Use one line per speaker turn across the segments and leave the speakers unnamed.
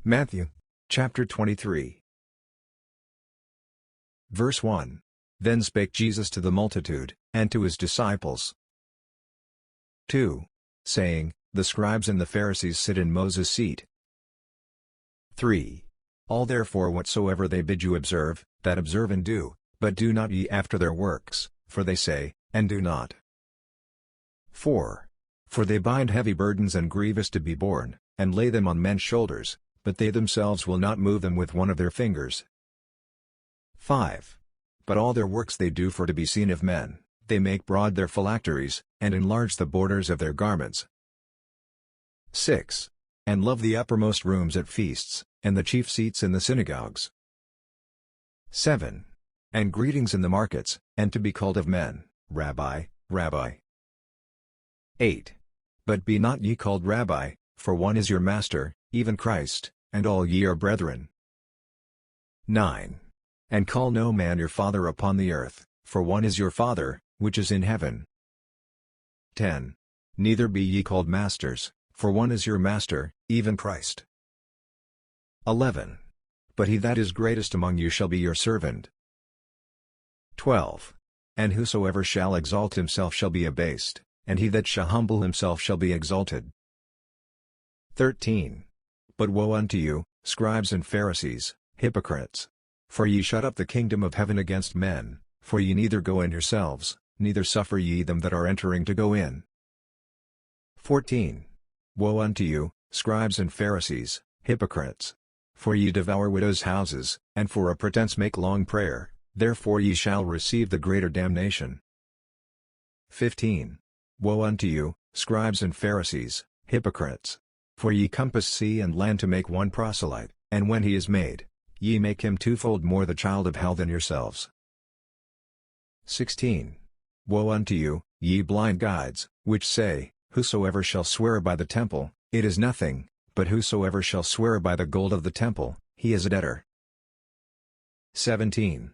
Matthew, chapter 23. Verse 1. Then spake Jesus to the multitude, and to his disciples. 2. Saying, The scribes and the Pharisees sit in Moses' seat. 3. All therefore whatsoever they bid you observe, that observe and do, but do not ye after their works, for they say, and do not. 4. For they bind heavy burdens and grievous to be borne, and lay them on men's shoulders, but they themselves will not move them with one of their fingers. 5. But all their works they do for to be seen of men, they make broad their phylacteries, and enlarge the borders of their garments. 6. And love the uppermost rooms at feasts, and the chief seats in the synagogues. 7. And greetings in the markets, and to be called of men, Rabbi, Rabbi. 8. But be not ye called Rabbi, for one is your Master, even Christ, and all ye are brethren. 9. And call no man your father upon the earth, for one is your Father, which is in heaven. 10. Neither be ye called masters, for one is your Master, even Christ. 11. But he that is greatest among you shall be your servant. 12. And whosoever shall exalt himself shall be abased, and he that shall humble himself shall be exalted. 13. But woe unto you, scribes and Pharisees, hypocrites! For ye shut up the kingdom of heaven against men, for ye neither go in yourselves, neither suffer ye them that are entering to go in. 14. Woe unto you, scribes and Pharisees, hypocrites! For ye devour widows' houses, and for a pretense make long prayer, therefore ye shall receive the greater damnation. 15. Woe unto you, scribes and Pharisees, hypocrites! For ye compass sea and land to make one proselyte, and when he is made, ye make him twofold more the child of hell than yourselves. 16. Woe unto you, ye blind guides, which say, Whosoever shall swear by the temple, it is nothing, but whosoever shall swear by the gold of the temple, he is a debtor. 17.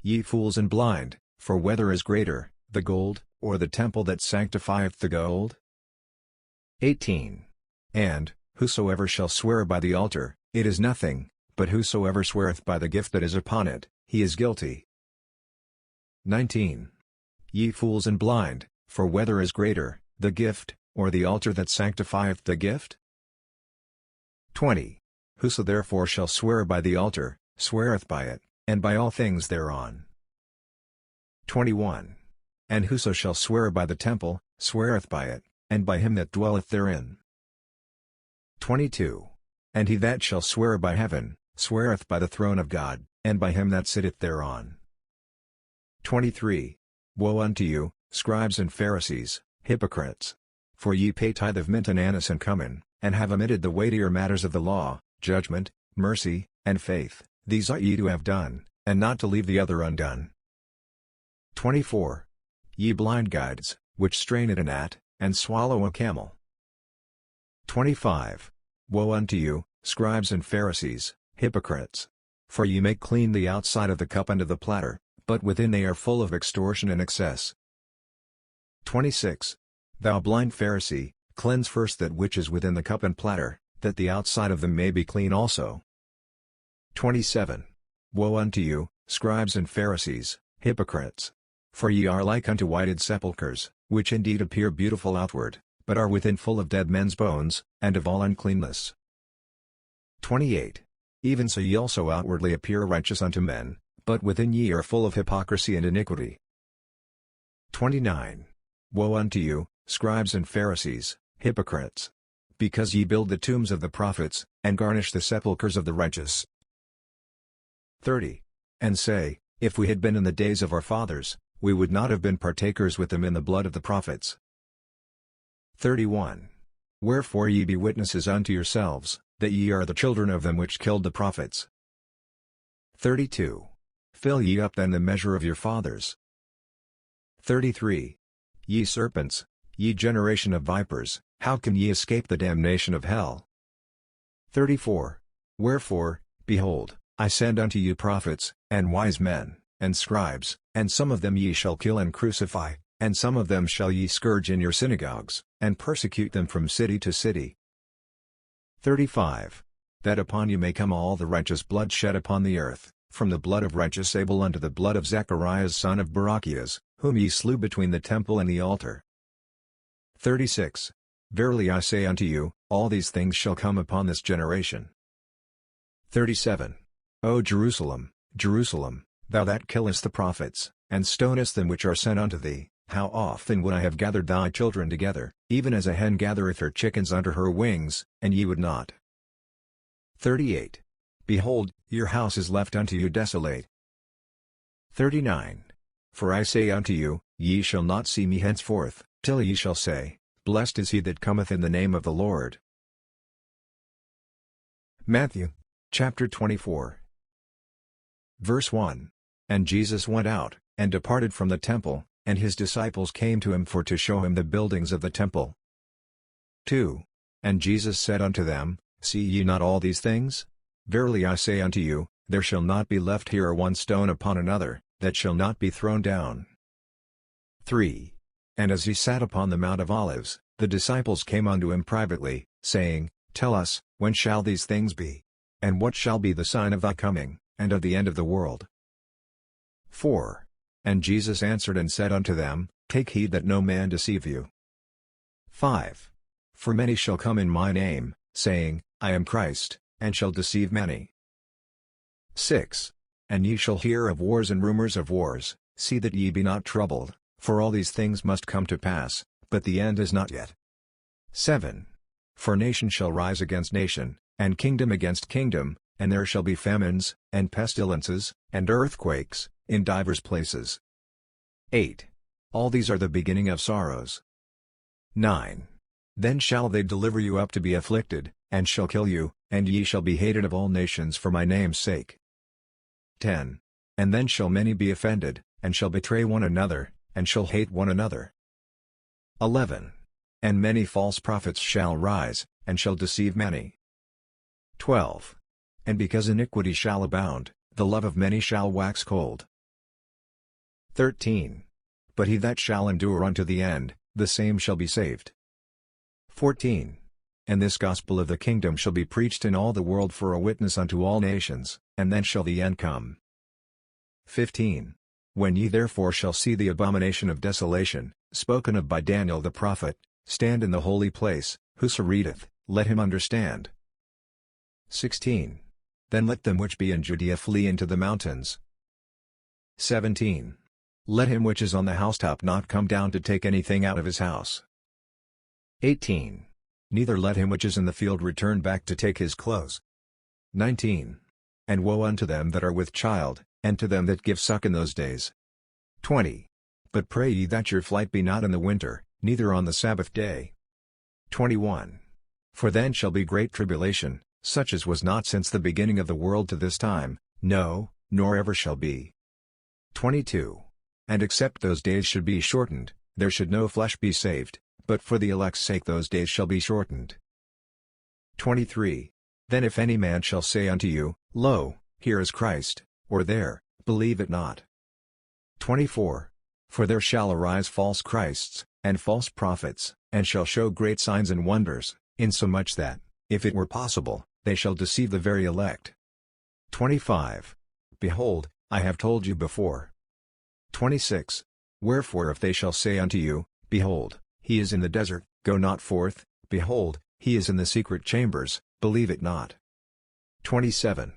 Ye fools and blind, for whether is greater, the gold, or the temple that sanctifieth the gold? 18. And, whosoever shall swear by the altar, it is nothing, but whosoever sweareth by the gift that is upon it, he is guilty. 19. Ye fools and blind, for whether is greater, the gift, or the altar that sanctifieth the gift? 20. Whoso therefore shall swear by the altar, sweareth by it, and by all things thereon. 21. And whoso shall swear by the temple, sweareth by it, and by him that dwelleth therein. 22. And he that shall swear by heaven, sweareth by the throne of God, and by him that sitteth thereon. 23. Woe unto you, scribes and Pharisees, hypocrites! For ye pay tithe of mint and anise and cummin, and have omitted the weightier matters of the law, judgment, mercy, and faith. These ought ye to have done, and not to leave the other undone. 24. Ye blind guides, which strain at a gnat, and swallow a camel. 25. Woe unto you, scribes and Pharisees, hypocrites! For ye make clean the outside of the cup and of the platter, but within they are full of extortion and excess. 26. Thou blind Pharisee, cleanse first that which is within the cup and platter, that the outside of them may be clean also. 27. Woe unto you, scribes and Pharisees, hypocrites! For ye are like unto whited sepulchres, which indeed appear beautiful outward, but are within full of dead men's bones, and of all uncleanness. 28. Even so ye also outwardly appear righteous unto men, but within ye are full of hypocrisy and iniquity. 29. Woe unto you, scribes and Pharisees, hypocrites! Because ye build the tombs of the prophets, and garnish the sepulchres of the righteous. 30. And say, If we had been in the days of our fathers, we would not have been partakers with them in the blood of the prophets. 31. Wherefore ye be witnesses unto yourselves, that ye are the children of them which killed the prophets. 32. Fill ye up then the measure of your fathers. 33. Ye serpents, ye generation of vipers, how can ye escape the damnation of hell? 34. Wherefore, behold, I send unto you prophets, and wise men, and scribes, and some of them ye shall kill and crucify, and some of them shall ye scourge in your synagogues, and persecute them from city to city. 35. that upon you may come all the righteous blood shed upon the earth, from the blood of righteous Abel unto the blood of Zacharias son of Barachias, whom ye slew between the temple and the altar. 36. Verily I say unto you, all these things shall come upon this generation. 37. O Jerusalem, Jerusalem, thou that killest the prophets, and stonest them which are sent unto thee, how often would I have gathered thy children together, even as a hen gathereth her chickens under her wings, and ye would not. 38. Behold, your house is left unto you desolate. 39. For I say unto you, ye shall not see me henceforth, till ye shall say, Blessed is he that cometh in the name of the Lord. Matthew, chapter 24. Verse 1. And Jesus went out, and departed from the temple, and his disciples came to him for to show him the buildings of the temple. 2. And Jesus said unto them, See ye not all these things? Verily I say unto you, there shall not be left here one stone upon another, that shall not be thrown down. 3. And as he sat upon the Mount of Olives, the disciples came unto him privately, saying, Tell us, when shall these things be? And what shall be the sign of thy coming, and of the end of the world? 4. And Jesus answered and said unto them, Take heed that no man deceive you. 5. For many shall come in my name, saying, I am Christ, and shall deceive many. 6. And ye shall hear of wars and rumors of wars, see that ye be not troubled, for all these things must come to pass, but the end is not yet. 7. For nation shall rise against nation, and kingdom against kingdom, and there shall be famines, and pestilences, and earthquakes, in divers places. 8. All these are the beginning of sorrows. 9. Then shall they deliver you up to be afflicted, and shall kill you, and ye shall be hated of all nations for my name's sake. 10. And then shall many be offended, and shall betray one another, and shall hate one another. 11. And many false prophets shall rise, and shall deceive many. 12. And because iniquity shall abound, the love of many shall wax cold. 13. But he that shall endure unto the end, the same shall be saved. 14. And this gospel of the kingdom shall be preached in all the world for a witness unto all nations, and then shall the end come. 15. When ye therefore shall see the abomination of desolation, spoken of by Daniel the prophet, stand in the holy place, whoso readeth, let him understand. 16. Then let them which be in Judea flee into the mountains. 17. Let him which is on the housetop not come down to take anything out of his house. 18. Neither let him which is in the field return back to take his clothes. 19. And woe unto them that are with child, and to them that give suck in those days. 20. But pray ye that your flight be not in the winter, neither on the Sabbath day. 21. For then shall be great tribulation, such as was not since the beginning of the world to this time, no, nor ever shall be. 22. And except those days should be shortened, there should no flesh be saved, but for the elect's sake those days shall be shortened. 23. Then if any man shall say unto you, Lo, here is Christ, or there, believe it not. 24. For there shall arise false Christs, and false prophets, and shall show great signs and wonders, insomuch that, if it were possible, they shall deceive the very elect. 25. Behold, I have told you before. 26. Wherefore if they shall say unto you, Behold, he is in the desert, go not forth, behold, he is in the secret chambers, believe it not. 27.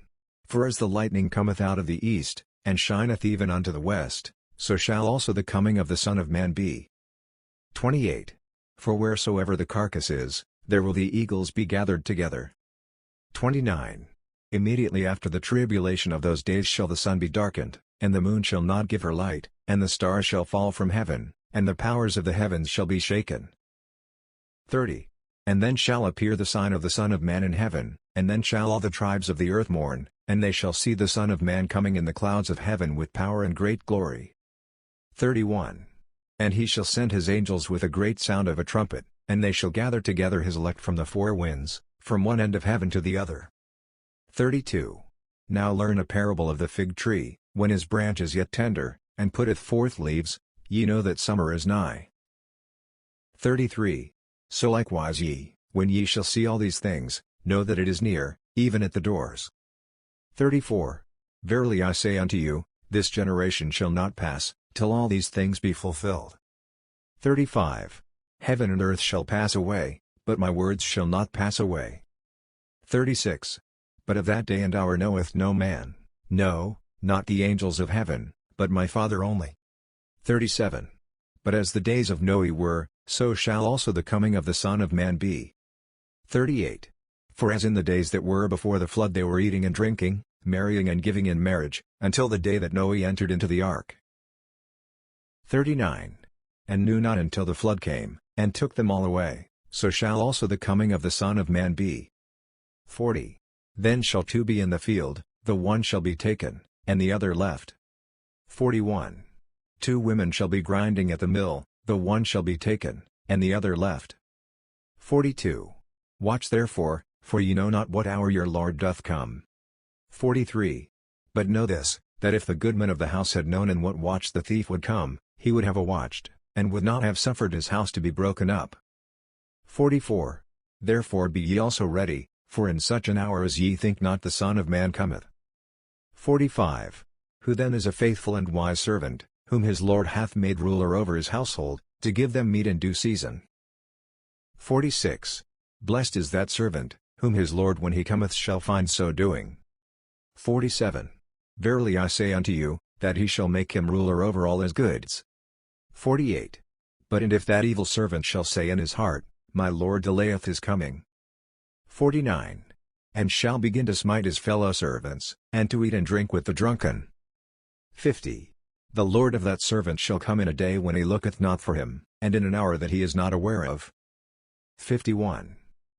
For as the lightning cometh out of the east, and shineth even unto the west, so shall also the coming of the Son of Man be. 28. For wheresoever the carcass is, there will the eagles be gathered together. 29. Immediately after the tribulation of those days shall the sun be darkened, and the moon shall not give her light, and the stars shall fall from heaven, and the powers of the heavens shall be shaken. 30. And then shall appear the sign of the Son of Man in heaven, and then shall all the tribes of the earth mourn, and they shall see the Son of Man coming in the clouds of heaven with power and great glory. 31. And he shall send his angels with a great sound of a trumpet, and they shall gather together his elect from the four winds, from one end of heaven to the other. 32. Now learn a parable of the fig tree, when his branch is yet tender, and putteth forth leaves, ye know that summer is nigh. 33. So likewise ye, when ye shall see all these things, know that it is near, even at the doors. 34. Verily I say unto you, this generation shall not pass, till all these things be fulfilled. 35. Heaven and earth shall pass away, but my words shall not pass away. 36. But of that day and hour knoweth no man, no, not the angels of heaven, but my Father only. 37. But as the days of Noe were, so shall also the coming of the Son of Man be. 38. For as in the days that were before the flood they were eating and drinking, marrying and giving in marriage, until the day that Noe entered into the ark. 39. And knew not until the flood came, and took them all away, so shall also the coming of the Son of Man be. 40. Then shall two be in the field, the one shall be taken, and the other left. 41. Two women shall be grinding at the mill, the one shall be taken, and the other left. 42. Watch therefore, for ye know not what hour your Lord doth come. 43. But know this, that if the goodman of the house had known in what watch the thief would come, he would have watched, and would not have suffered his house to be broken up. 44. Therefore be ye also ready, for in such an hour as ye think not the Son of Man cometh. 45. Who then is a faithful and wise servant, whom his Lord hath made ruler over his household, to give them meat in due season? 46. Blessed is that servant, whom his Lord when he cometh shall find so doing. 47. Verily I say unto you, that he shall make him ruler over all his goods. 48. But and if that evil servant shall say in his heart, My Lord delayeth his coming. 49. And shall begin to smite his fellow servants, and to eat and drink with the drunken. 50. The Lord of that servant shall come in a day when he looketh not for him, and in an hour that he is not aware of. 51.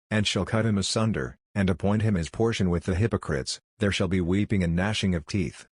And shall cut him asunder, and appoint him his portion with the hypocrites, there shall be weeping and gnashing of teeth.